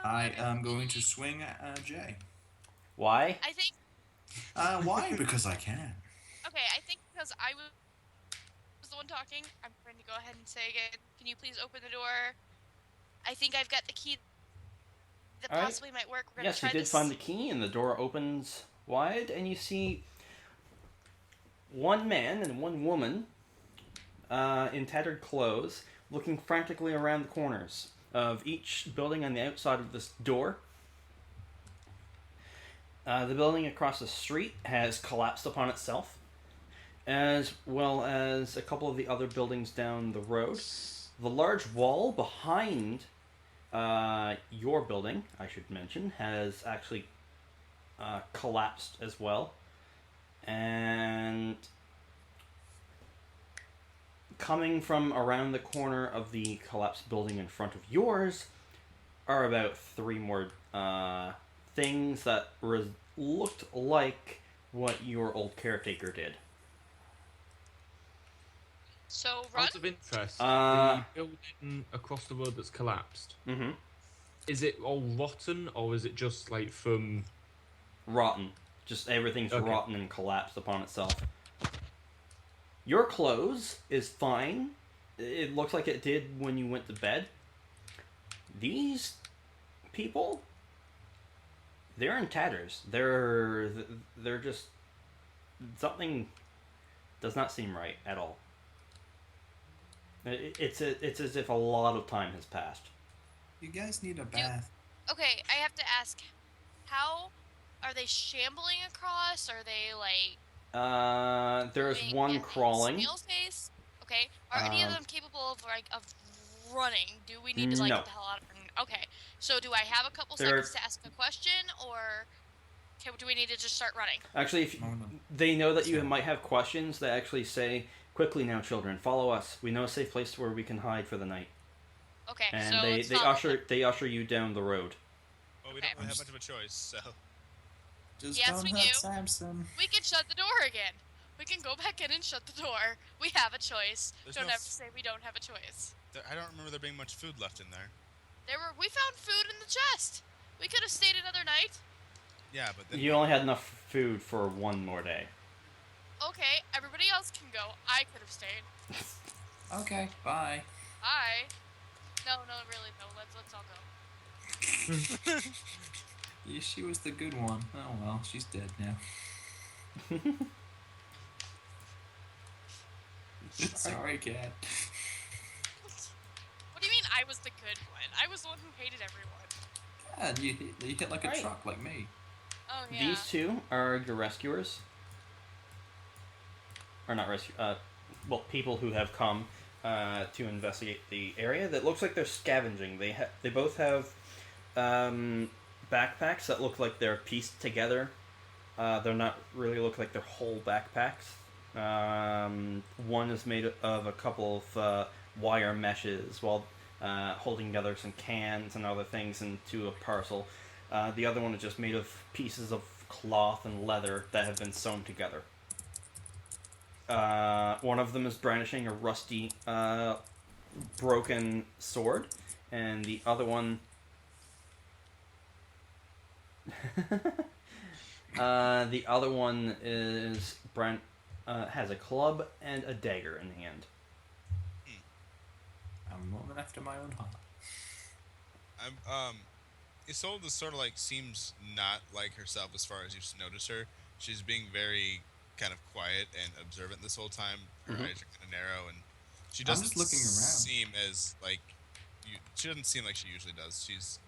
I am going to swing at Jay. Why? I think Why? Because I can. okay. I think because I was the one talking, I'm going to go ahead and say again. Can you please open the door? I think I've got the key that Alright. possibly might work. We're gonna Yes, you try did find this. the key, and the door opens wide, and you see one man and one woman in tattered clothes looking frantically around the corners of each building on the outside of this door. The building across the street has collapsed upon itself, as well as a couple of the other buildings down the road. The large wall behind your building, I should mention, has actually collapsed as well. And coming from around the corner of the collapsed building in front of yours are about three more things that looked like what your old caretaker did. So run. Out of interest, Uh, the building across the road that's collapsed, mm-hmm. is it all rotten or is it just like from. Rotten. Just everything's Okay. rotten and collapsed upon itself. Your clothes is fine. It looks like it did when you went to bed. These people, they're in tatters. They're just something does not seem right at all. It's as if a lot of time has passed. You guys need a bath. Okay, I have to ask, how are they shambling across? Are they like There's doing one it crawling. snail's pace? Okay, are any of Um, them capable of running? Do we need to no. get the hell out of here? Okay, so do I have a couple There- seconds to ask a question, or do we need to just start running? Actually, if Oh, no. they know that you might have questions, they actually say, "Quickly now, children, follow us. We know a safe place where we can hide for the night." Okay, And so they let's they follow usher them. they usher you down the road. Well, we Okay. don't really have much of a choice, so. Just Yes, don't we hurt do. Samson. We can shut the door again. We can go back in and shut the door. We have a choice. There's Don't no ever f- say we don't have a choice. I don't remember there being much food left in there. We found food in the chest. We could have stayed another night. Yeah, but then. You only had enough food for one more day. Okay, everybody else can go. I could have stayed. Okay, bye. Bye. No, really, no. Let's all go. Yeah, she was the good one. Oh well, she's dead now. Sorry, cat. What do you mean I was the good one? I was the one who hated everyone. God, you hit like a Right. truck like me. Oh yeah. These two are your rescuers. Or not rescue. Well, people who have come to investigate the area. That looks like they're scavenging. They both have backpacks that look like they're pieced together. They're not really look like they're whole backpacks. One is made of a couple of wire meshes, while holding together some cans and other things into a parcel. The other one is just made of pieces of cloth and leather that have been sewn together. One of them is brandishing a rusty, broken sword, and the other one. The other one has a club and a dagger in hand. I'm a woman after my own heart. Isolde sort of like seems not like herself as far as you notice her. She's being very kind of quiet and observant this whole time. Her Mhm. eyes are kind of narrow, and she I'm doesn't just looking around. seem as like she doesn't seem like she usually does. She's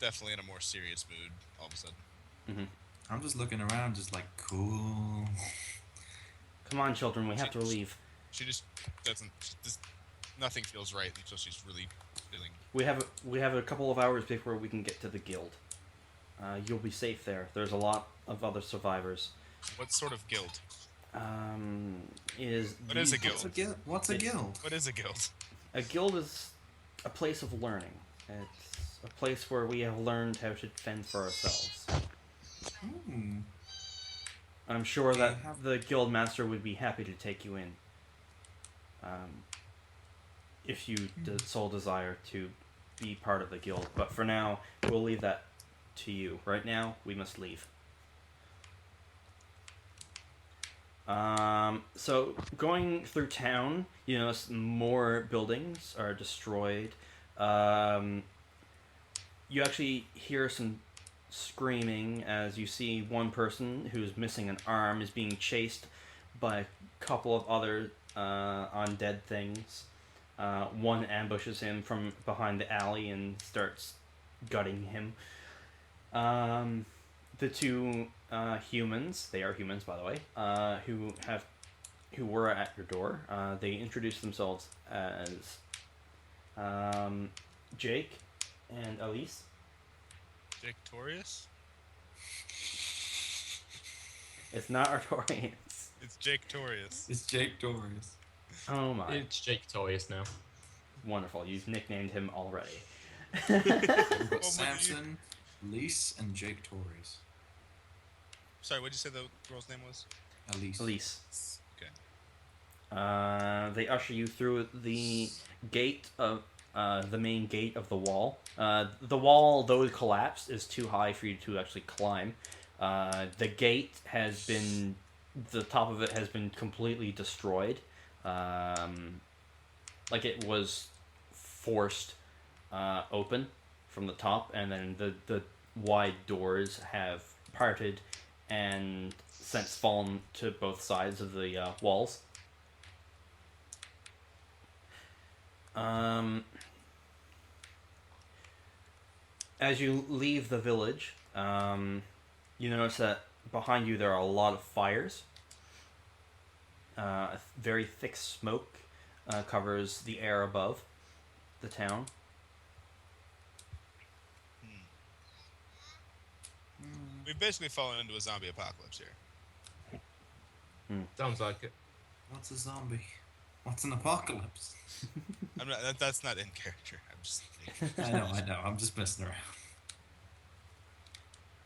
definitely in a more serious mood all of a sudden. I'm just looking around, just like cool. Come on, children, we have to leave. She just doesn't. Just nothing feels right until she's really feeling. We have a couple of hours before we can get to the guild. You'll be safe there. There's a lot of other survivors. What sort of guild? Is What is a the- guild? What's a guild? What's a guild? What is a guild? A guild is a place of learning. It's a place where we have learned how to fend for ourselves. Hmm. I'm sure Do that you have- the guild master would be happy to take you in. If you so desire to be part of the guild. But for now, we'll leave that to you. Right now, we must leave. So going through town, you notice more buildings are destroyed. You actually hear some screaming as you see one person who's missing an arm is being chased by a couple of other undead things. One ambushes him from behind the alley and starts gutting him. The two humans, they are humans by the way, who were at your door, they introduced themselves as Jake and Elise. Victorious? It's not Artorians. It's Jake Torius. It's Jake Doris. Oh my. It's Jake Torius now. Wonderful. You've nicknamed him already. We've got Well, Samson, Lise, and Jake Torres. Sorry, what did you say the girl's name was? Elise. Elise. Okay. They usher you through the gate of the main gate of the wall. The wall, though it collapsed, is too high for you to actually climb. The gate has been, the top of it has been completely destroyed. Like it was forced open from the top, and then the wide doors have parted and since fallen to both sides of the walls. As you leave the village, you notice that behind you there are a lot of fires. Very thick smoke covers the air above the town. We've basically fallen into a zombie apocalypse here. Sounds like it. What's a zombie? What's an apocalypse? I'm not, that's not in character. I'm just. I know. I'm just messing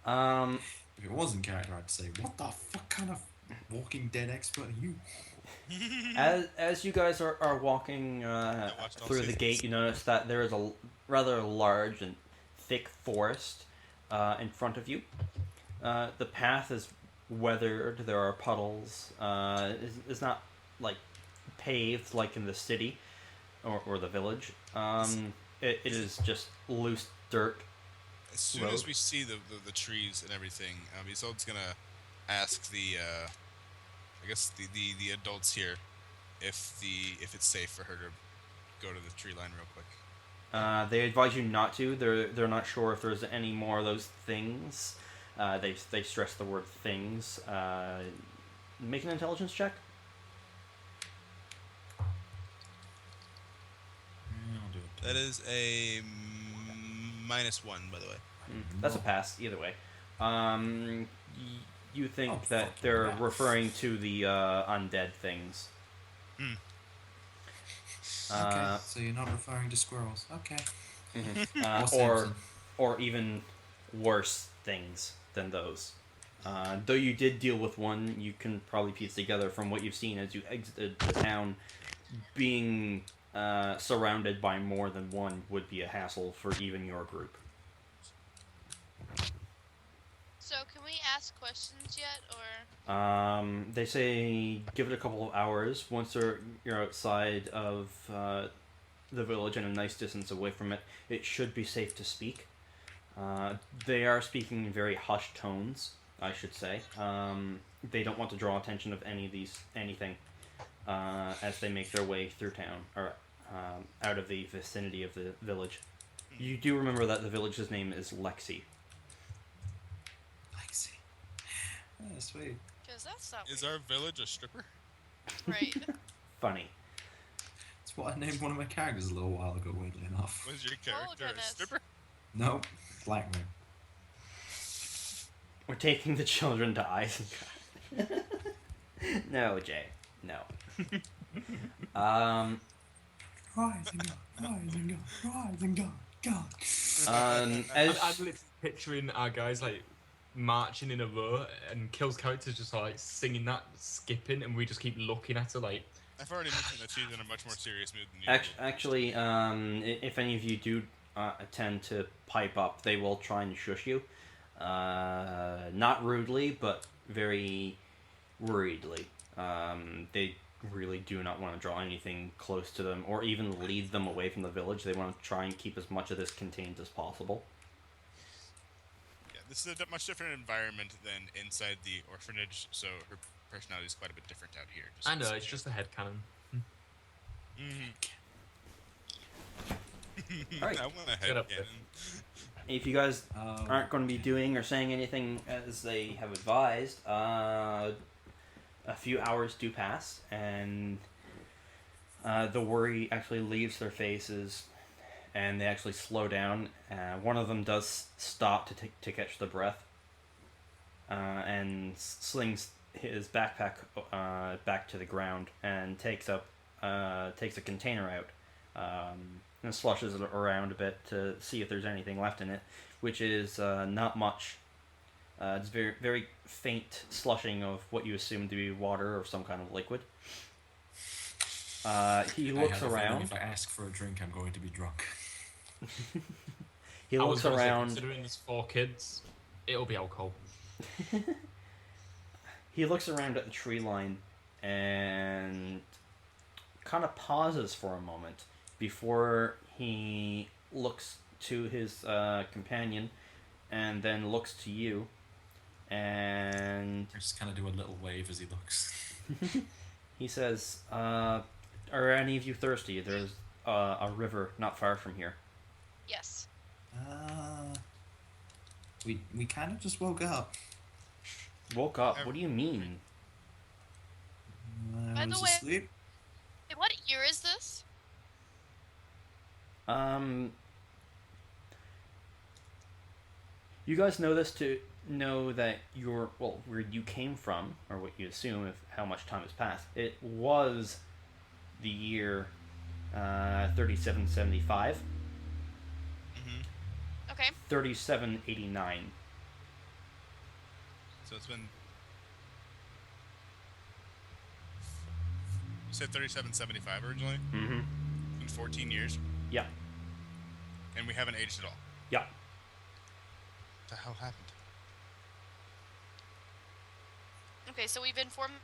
around. If it was in character, I'd say, what the fuck kind of Walking Dead expert are you? As you guys are walking watched all through the seasons. gate, you notice that there is a rather large and thick forest in front of you. The path is weathered. There are puddles. It's not like paved like in the city or the village. It is just loose dirt. As soon road. as we see the trees and everything, Isolde's gonna ask the adults here if it's safe for her to go to the tree line real quick. They advise you not to. They're not sure if there's any more of those things. They stress the word things. Make an intelligence check. I'll do it. That is a -1, by the way. That's a pass either way. You think Oh, that fuck they're yeah. referring to the undead things. Okay, so you're not referring to squirrels. Okay. Or or Samson. or even worse things than those. Though you did deal with one, you can probably piece together from what you've seen as you exited the town. Being surrounded by more than one would be a hassle for even your group. So can we ask questions yet, or They say give it a couple of hours. Once you're outside of the village and a nice distance away from it, it should be safe to speak. They are speaking in very hushed tones, I should say. They don't want to draw attention of anything as they make their way through town or out of the vicinity of the village. You do remember that the village's name is Lexi. Lexi. Yeah, sweet. because that's not Is our village a stripper? right. Funny. It's what I named one of my characters a little while ago, weirdly enough. Was your character a goodness. stripper? Nope. Blackman. We're taking the children to Isengard. No, Jay. No. Isengard. God. I'm As literally picturing our guys like marching in a row, and Kill's character's just like singing that, skipping, and we just keep looking at her like. I've already mentioned that she's in a much more serious mood than you. actually, if any of you do tend to pipe up. They will try and shush you. Not rudely, but very worriedly. They really do not want to draw anything close to them or even lead them away from the village. They want to try and keep as much of this contained as possible. Yeah, this is a much different environment than inside the orphanage, so her personality is quite a bit different out here. I know, it's just a headcanon. Alright. I want a Get up there. headcanon. If you guys aren't going to be doing or saying anything as they have advised, a few hours do pass, and the worry actually leaves their faces, and they actually slow down. One of them does stop to catch the breath, and slings his backpack back to the ground and takes a container out, and slushes it around a bit to see if there's anything left in it, which is not much. It's very, very faint slushing of what you assume to be water or some kind of liquid. He looks I have a feeling around. if I ask for a drink, I'm going to be drunk. He I looks was gonna say, around. considering there's 4 kids, it'll be alcohol. He looks around at the tree line and kind of pauses for a moment before he looks to his companion and then looks to you. And I just kind of do a little wave as he looks. he says, "Are any of you thirsty? There's a river not far from here." Yes. We kind of just woke up. Woke up? What do you mean? By I the was way- asleep. Hey, what year is this? You guys know this to know that where you came from, or what you assume of how much time has passed. It was the year 3775, Okay. 3789. So it's been. You said 3775 originally? Mm-hmm. In 14 years? Yeah. And we haven't aged at all. Yeah. What the hell happened? Okay, so we've informed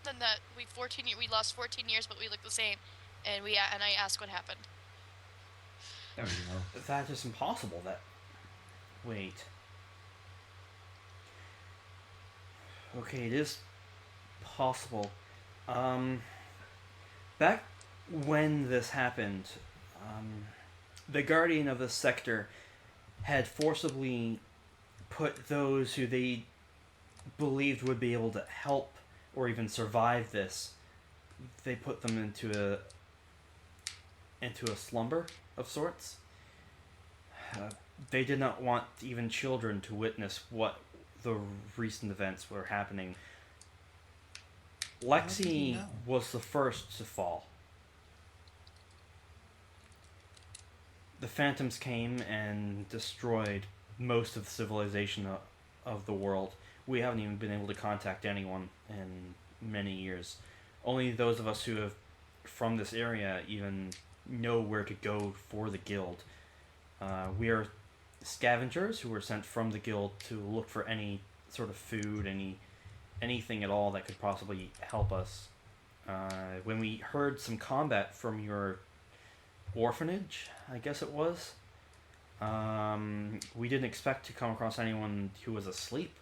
them that we lost 14 years, but we look the same, and I asked what happened. There we go. That is impossible. Wait. Okay, it is possible. Back when this happened, the guardian of this sector had forcibly put those who they believed would be able to help or even survive this. They put them into a slumber of sorts. They did not want even children to witness what the recent events were happening. How did you Lexi know? was the first to fall. The Phantoms came and destroyed most of the civilization of the world. We haven't even been able to contact anyone in many years. Only those of us who have from this area even know where to go for the guild. We are scavengers who were sent from the guild to look for any sort of food, anything at all that could possibly help us. When we heard some combat from your orphanage, I guess it was, we didn't expect to come across anyone who was asleep.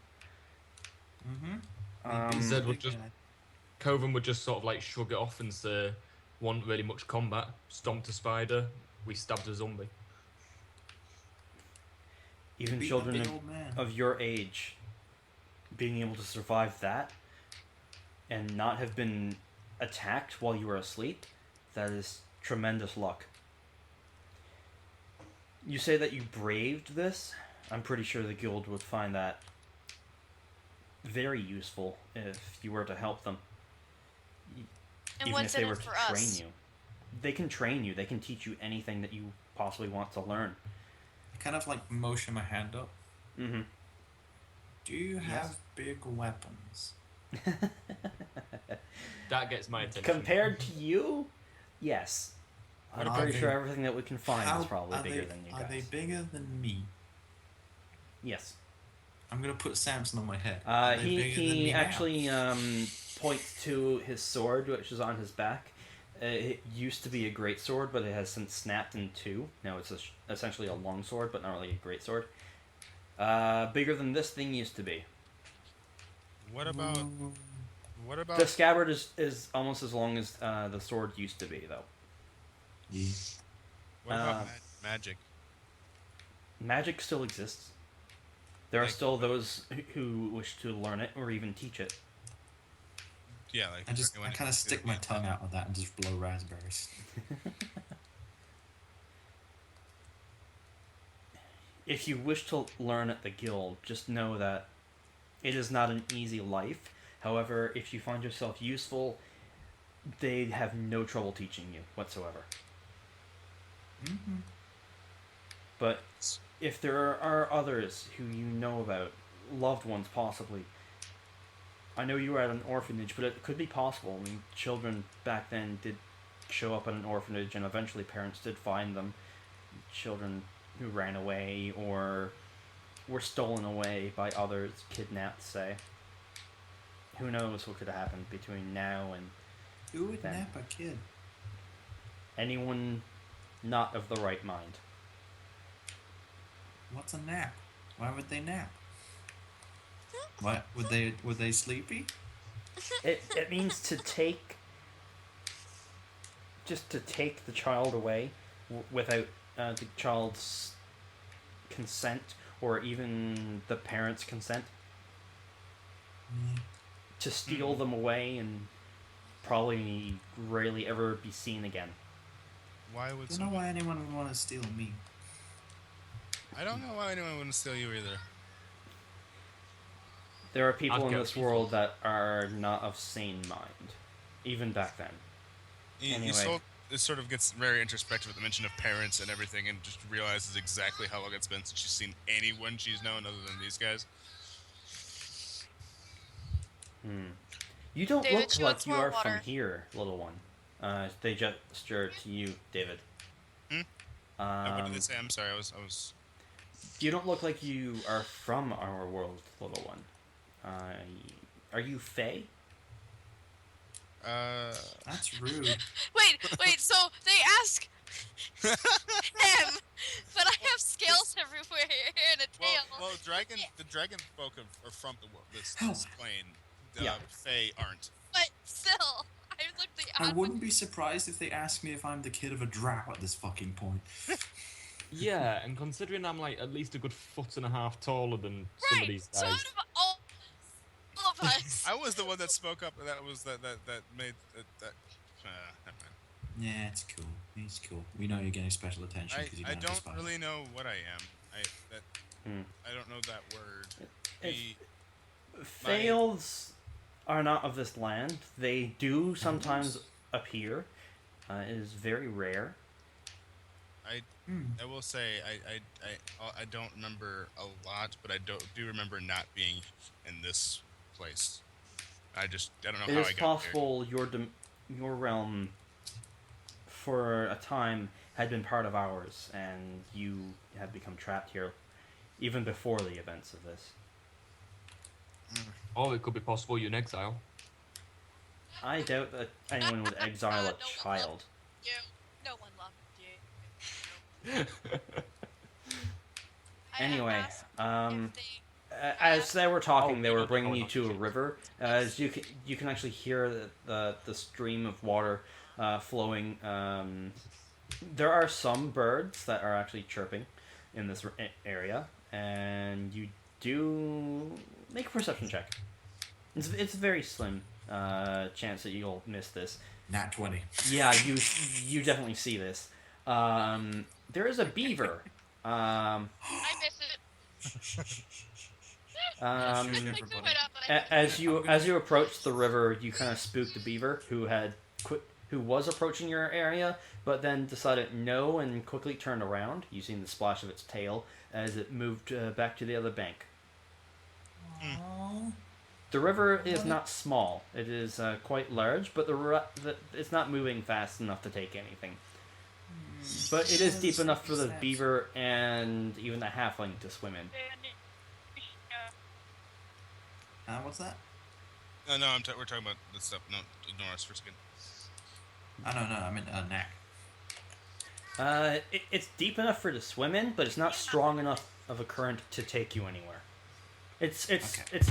Mm-hmm. Zed would just- Coven would just sort of like shrug it off and say, "Wasn't really much combat. Stomped a spider. We stabbed a zombie." Even Beat a children big of, old man. of your age being able to survive that and not have been attacked while you were asleep, that is tremendous luck. You say that you braved this? I'm pretty sure the guild would find that very useful if you were to help them. And Even what's if they in were it to for train us? you. They can train you. They can teach you anything that you possibly want to learn. I kind of like motion my hand up. Mm-hmm. Do you have big weapons? That gets my attention. Compared to you, yes. I'm Are pretty they- sure everything that we can find How- is probably are bigger they, than you Are they guys. bigger than me? Yes. I'm gonna put Samson on my head. Are they bigger than me He now? actually points to his sword, which is on his back. It used to be a great sword, but it has since snapped in two. Now it's essentially a long sword, but not really a great sword. Bigger than this thing used to be. What about The scabbard is almost as long as the sword used to be, though. Yeah. what about uh, magic? Magic still exists. There are Like- still those who wish to learn it or even teach it. Yeah, like I kind of stick my tongue out with that and just blow raspberries. If you wish to learn at the guild, just know that it is not an easy life. However, if you find yourself useful, they have no trouble teaching you whatsoever. Mm-hmm. But if there are others who you know about, loved ones possibly, I know you were at an orphanage, but it could be possible. I mean, children back then did show up at an orphanage, and eventually parents did find them. Children who ran away or were stolen away by others, kidnapped, say. Who knows what could have happened between now and Who would Then- nap a kid? anyone not of the right mind. What's a nap? Why would they nap? What were they sleepy? It means to take, just to take the child away without the child's consent or even the parents' consent. To steal them away and probably rarely ever be seen again. Why would I don't know why anyone would want to steal me. I don't know why anyone wouldn't steal you either. There are people I'd in go this people. world that are not of sane mind, even back then. Anyway. It sort of gets very introspective with the mention of parents and everything, and just realizes exactly how long it's been since she's seen anyone she's known other than these guys. You don't David, look she like wants you more are from water. here, little one. They gesture to you, David. What did they say? I'm sorry. I was. You don't look like you are from our world, little one. Are you Fae? That's rude. Wait, so they ask him, but I have scales everywhere and a tail. Well, the dragon folk are from this Hell. plane. Yeah. Fae aren't. But still, I look the I odd wouldn't be surprised if they asked me if I'm the kid of a drow at this fucking point. Yeah, and considering I'm like at least a good 1.5 taller than some of right. these So guys. out of all of us, I was the one that spoke up. That made that. Never mind. Yeah, it's cool. It's cool. We know you're getting special attention because you I don't don't despise really know what I am. Hmm. I don't know that word. If- The- Fails are not of this land. They do sometimes appear. It is very rare. I will say I don't remember a lot, but I do remember not being in this place. I don't know It how is I got possible your realm, for a time, had been part of ours, and you had become trapped here, even before the events of this. Or it could be possible you're in exile. I doubt that anyone would exile a No one child. you. No one loved you. I Anyway, asked um, if as they were talking, Oh, they were no, bringing no, you not to a shit. river. As you can actually hear the stream of water flowing. There are some birds that are actually chirping in this area, and you do make a perception check. It's a very slim chance that you'll miss this. Nat 20. Yeah, you definitely see this. There is a beaver. I miss it. Um, I Everybody. zoom it up, but I as you approach the river, you kind of spook the beaver who was approaching your area, but then decided no and quickly turned around, using the splash of its tail as it moved back to the other bank. Aww. The river is not small; it is quite large, but it's not moving fast enough to take anything. But it is deep enough for the beaver and even the halfling to swim in. What's that? No, we're talking about this stuff. No, ignore us for a second. I don't know. I meant Knack. It's deep enough for it to swim in, but it's not strong enough of a current to take you anywhere. It's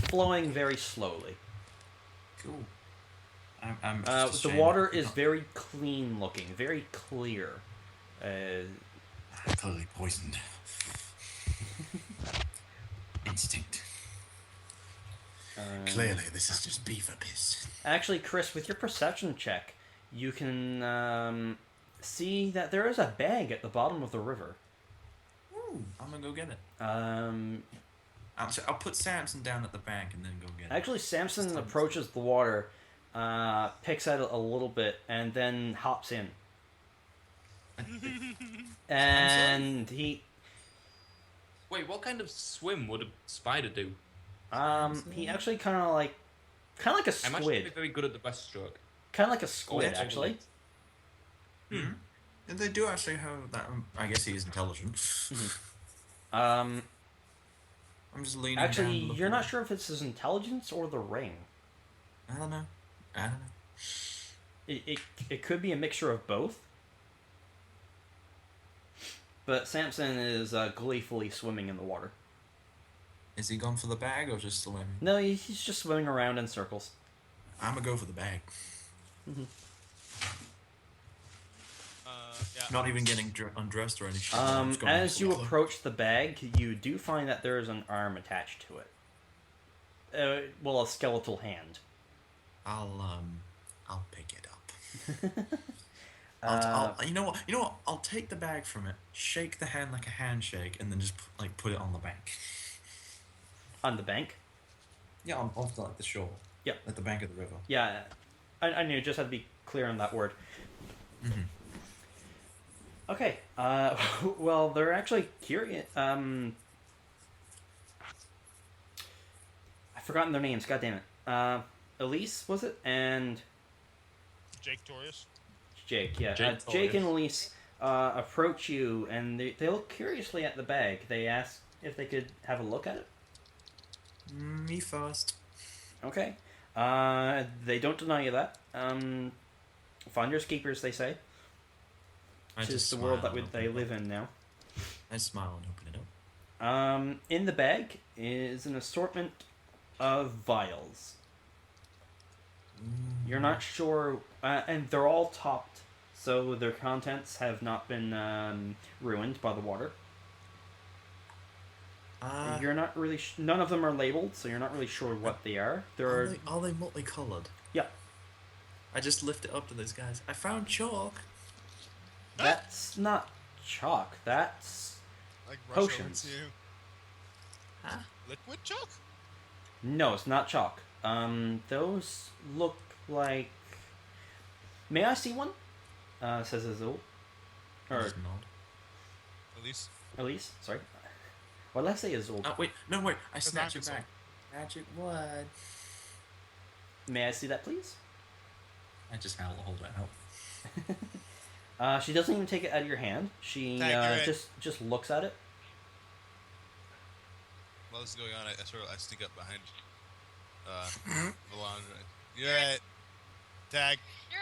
flowing very slowly. Cool. I'm The just ashamed. water is very clean looking, very clear. Clearly poisoned. Instinct. Clearly, this is just beaver piss. Actually, Chris, with your perception check, you can see that there is a bag at the bottom of the river. Ooh, I'm gonna go get it. Actually, I'll put Samson down at the bank and then go get it. Samson approaches the water, picks at it a little bit, and then hops in. And he Wait, what kind of swim would a spider do? he actually kind of like a I'm actually squid, very good at the breaststroke. kind of like a squid that's actually. And they do actually have that. I guess he is intelligent. Um, I'm just leaning. actually, down you're not looking. sure if it's his intelligence or the ring. I don't know. It could be a mixture of both. But Samson is gleefully swimming in the water. Is he gone for the bag or just swimming? No, he's just swimming around in circles. I'm gonna go for the bag. Yeah. Not even getting undressed or any shit. I'm just going As for you the- approach the bag, you do find that there is an arm attached to it. Well, a skeletal hand. I'll pick it up. You know what? I'll take the bag from it, shake the hand like a handshake, and then just put it on the bank. On the bank? Yeah, off the shore. Yep. At the bank of the river. Yeah, I knew, just had to be clear on that word. Mm-hmm. Okay, well, they're actually curious. I've forgotten their names, god damn it. Elise, was it? And Jake Torius. Jake, yeah. Jake Jake and Torius. Elise approach you, and they look curiously at the bag. They ask if they could have a look at it. Me first. Okay. They don't deny you that. Finders keepers, they say. Which is the world that they live in now. I smile and open it up. In the bag is an assortment of vials. You're not sure, and they're all topped, so their contents have not been ruined by the water. You're not really. None of them are labeled, so you're not really sure what they are. Are they multicolored? Yeah. I just lift it up to those guys. I found chalk. That's not chalk. That's Like rush over Potions. to you. Huh? Liquid chalk? no, it's not chalk. Those look like. May I see one? Says Azul. Or Just nod. At least. Elise. Sorry. What did I say, Azul? Wait. No, wait. I snatched it Arkansas. back. Magic wood. May I see that, please? I just hold that out. She doesn't even take it out of your hand. She Thank you. just looks at it. While this is going on, I sneak up behind Valandra. You're it. Tag. You're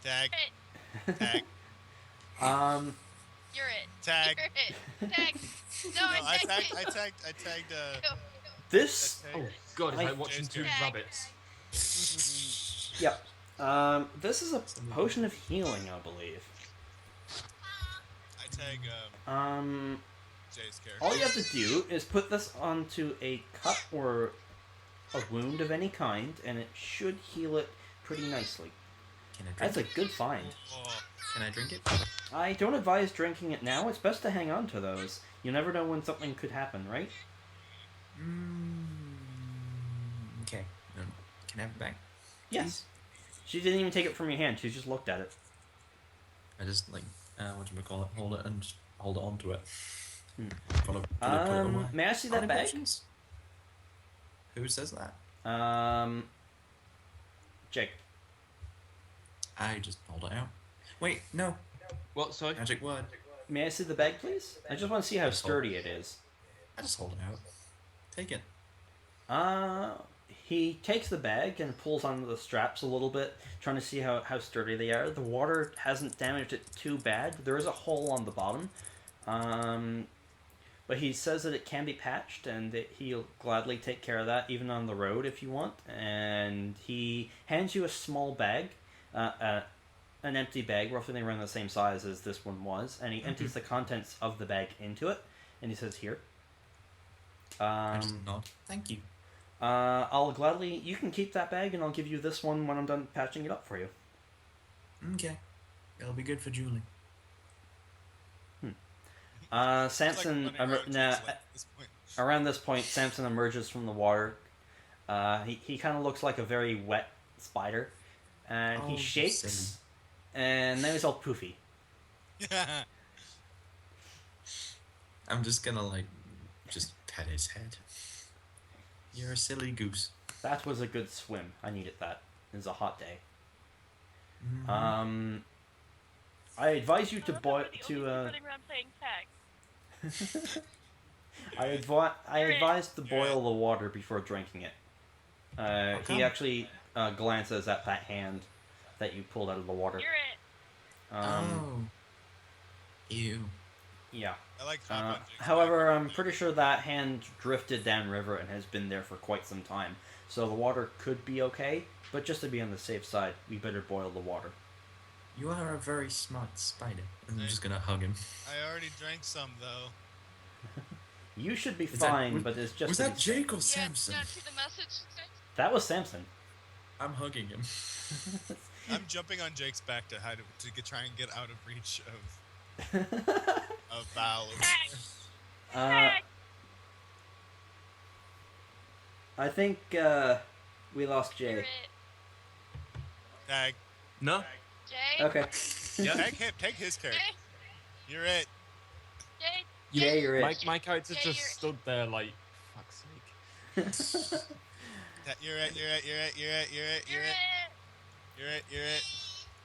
Tag. it. Tag. You're it. Tag. You're it. Tag. No, No, I I tagged. This. Oh god, it's I- like watching two Tag. rabbits. Yep. This is a potion of healing, I believe. I tag Jay's character. All you have to do is put this onto a cut or a wound of any kind, and it should heal it pretty nicely. Can I drink That's a it? good find. Oh, Can I drink it? I don't advise drinking it now. It's best to hang on to those. You never know when something could happen, right? Okay. Can I have it back? Yes. She didn't even take it from your hand. She just looked at it. I just whatchamacallit, hold it and just hold it onto it. Hmm. Put it away. May I see that Any bag? potions? Who says that? Jake. I just hold it out. Wait, no. What? Sorry. Magic word. May I see the bag, please? I just want to see how Yes, hold. sturdy it is. I just hold it out. Take it. He takes the bag and pulls on the straps a little bit, trying to see how sturdy they are. The water hasn't damaged it too bad. There is a hole on the bottom. But he says that it can be patched and that he'll gladly take care of that even on the road if you want. And he hands you a small bag, an empty bag, roughly around the same size as this one was. And he empties the contents of the bag into it. And he says, here. I just nod. Thank you. I'll gladly... You can keep that bag and I'll give you this one when I'm done patching it up for you. Okay. It'll be good for Julie. Samson... Around this point, Samson emerges from the water. He kind of looks like a very wet spider. And he shakes. Silly. And now he's all poofy. I'm just gonna, like, just pet his head. You're a silly goose. That was a good swim. I needed that. It was a hot day. Mm-hmm. I advise you to boil... running around playing tag. I advise to boil the water before drinking it. He actually glances at that hand that you pulled out of the water. You're it. Oh. Ew. Yeah. I like hot on Jake's However, I'm pretty sure that hand drifted downriver and has been there for quite some time. So the water could be okay, but just to be on the safe side, we better boil the water. You are a very smart spider. And I'm just gonna hug him. I already drank some though. You should be Is that- fine, was- but it's just... Was that Jake or Samson? Yeah, see the message? That was Samson. I'm hugging him. I'm jumping on Jake's back to try and get out of reach of Val. I think we lost You're Jay. it. Tag. No. Jay? Okay. Yeah. Tag him. Take his character. Jay? You're it. Jay? Yeah, you're it. My character Yeah, just you're- stood there like, fuck's sake. You're it. You're it. You're it. You're it. You're it. You're You're it. it. You're it. You're it.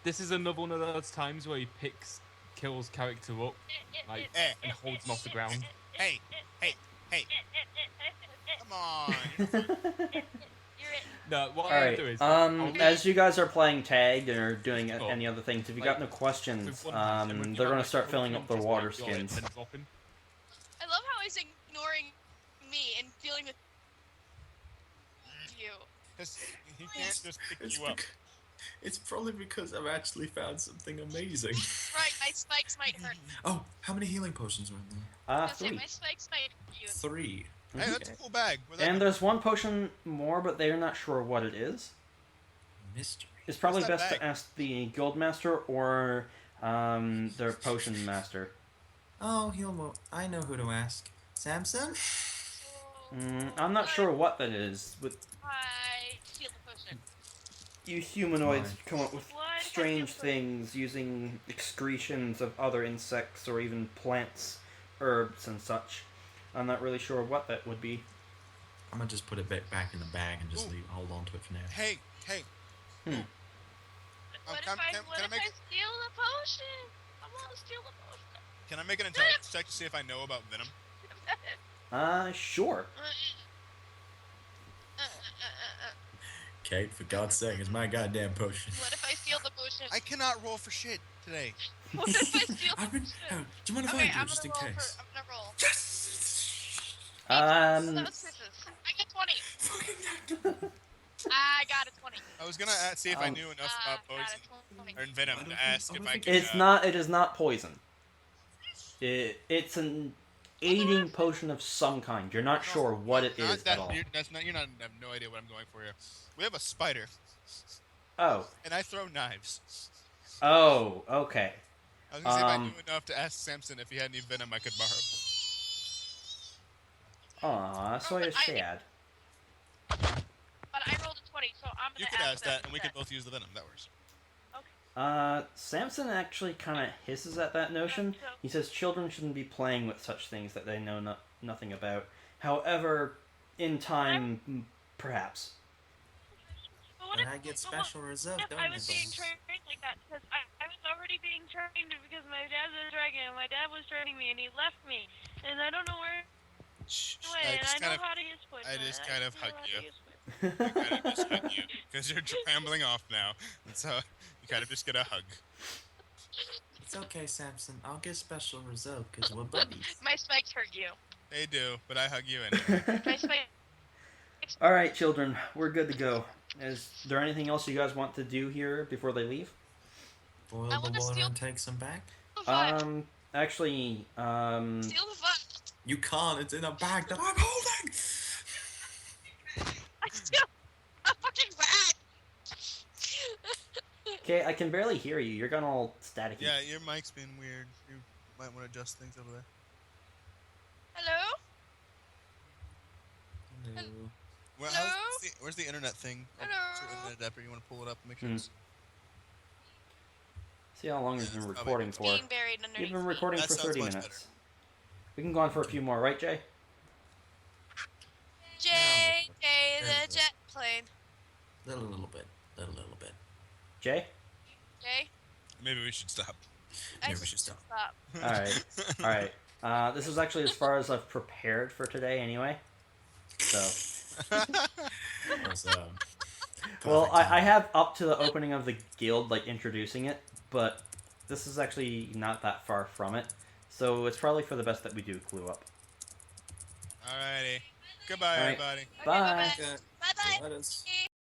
This is another one of those times where he kills character up, like, and holds him off the ground. Hey. Hey. Hey. Come on. You're it. No, what All I'll right. do is, As you guys are playing tag or doing Oh. any other things, if you Like, got no questions, with one hand, and when you they're have, going like, to start one filling up punch, their it's water like your head skins. and drop him. I love how he's ignoring me and dealing with you. Because he can't just pick It's, you up. it's probably because I've actually found something amazing. Right, my spikes might hurt. Oh, how many healing potions are in there? I was gonna say, 3. my spikes might hurt you. 3. Hey, that's a cool bag. Where'd that And come there's one potion more, but they're not sure what it is. Mystery. It's probably What's that best bag? to ask the guild master or their potion master. Oh, I know who to ask. Samson? I'm not sure what that is. With I steal the potion. you humanoids Why? come up with What kind strange of- things using excretions of other insects or even plants, herbs and such. I'm not really sure what that would be. I'm gonna just put it back in the bag and just hold on to it for now. Hey. What can I make- steal the potion? I want to steal the potion. Can I make an intelligence check to see if I know about venom? Sure. Kate, for God's sake, it's my goddamn potion. What if I steal the potion? I cannot roll for shit today. What if I steal the I've been. potion? Do you mind if Okay, I do I'm it just in gonna roll case? I'm gonna roll. Yes! So that was scissors. I got 20. Fucking I got a 20. I was gonna see if I knew enough about got poison a 20. or venom I to don't ask think- if I I don't can. think It is not poison. It's an aiding potion of some kind. You're not sure what it not is that, at all. You're not have no idea what I'm going for here. We have a spider, Oh. and I throw knives. Oh, okay. I was gonna see if I Um, knew enough to ask Samson if he had any venom I could borrow. Aw, so you're sad. But I rolled a 20, so I'm gonna You could ask them that, and we could instead. both use the venom. That works. Samson actually kind of hisses at that notion. He says children shouldn't be playing with such things that they know nothing about. However, in time, perhaps. But what And if, I get but what special reserve, if don't I I, was being Bones? trained like that? Because I was already being trained because my dad's a dragon and my dad was training me and he left me. And I don't know where he went, and I know how to use Squid. I just kind of know hug how to you. use Squid. I kind of just hug you because you're rambling off now, and so you kind of just get a hug. It's okay, Samson. I'll get special reserve because we're buddies. My spikes hurt you. They do, but I hug you anyway. My spikes. All right, children, we're good to go. Is there anything else you guys want to do here before they leave? Boil I the wanna water steal- and take some back? Actually, Steal the fun. You can't. It's in a bag that I'm holding. I steal a fucking bag. okay, I can barely hear you. You're going all staticky. Yeah, your mic's being weird. You might want to adjust things over there. Hello? No. Well, Hello? where's the internet thing? Hello? Internet adapter. You want to pull it up and make sure Hmm. it's... See how long you've been recording for. Being buried underneath. You've been me. recording That for sounds 30 much minutes. better. We can go on for a few more, right, Jay? Jay, Yeah, the but- jet plane. Little bit. Little bit. Jay? Jay? Maybe we should stop. I Maybe we should stop. All right. All right. This is actually as far as I've prepared for today anyway. So, That was, well, perfect I timing. have up to the opening of the guild, like, introducing it, but this is actually not that far from it. So it's probably for the best that we do Clue Up. Alrighty. Goodbye, All right. everybody. Bye. Yeah. Bye bye. Let us. Bye.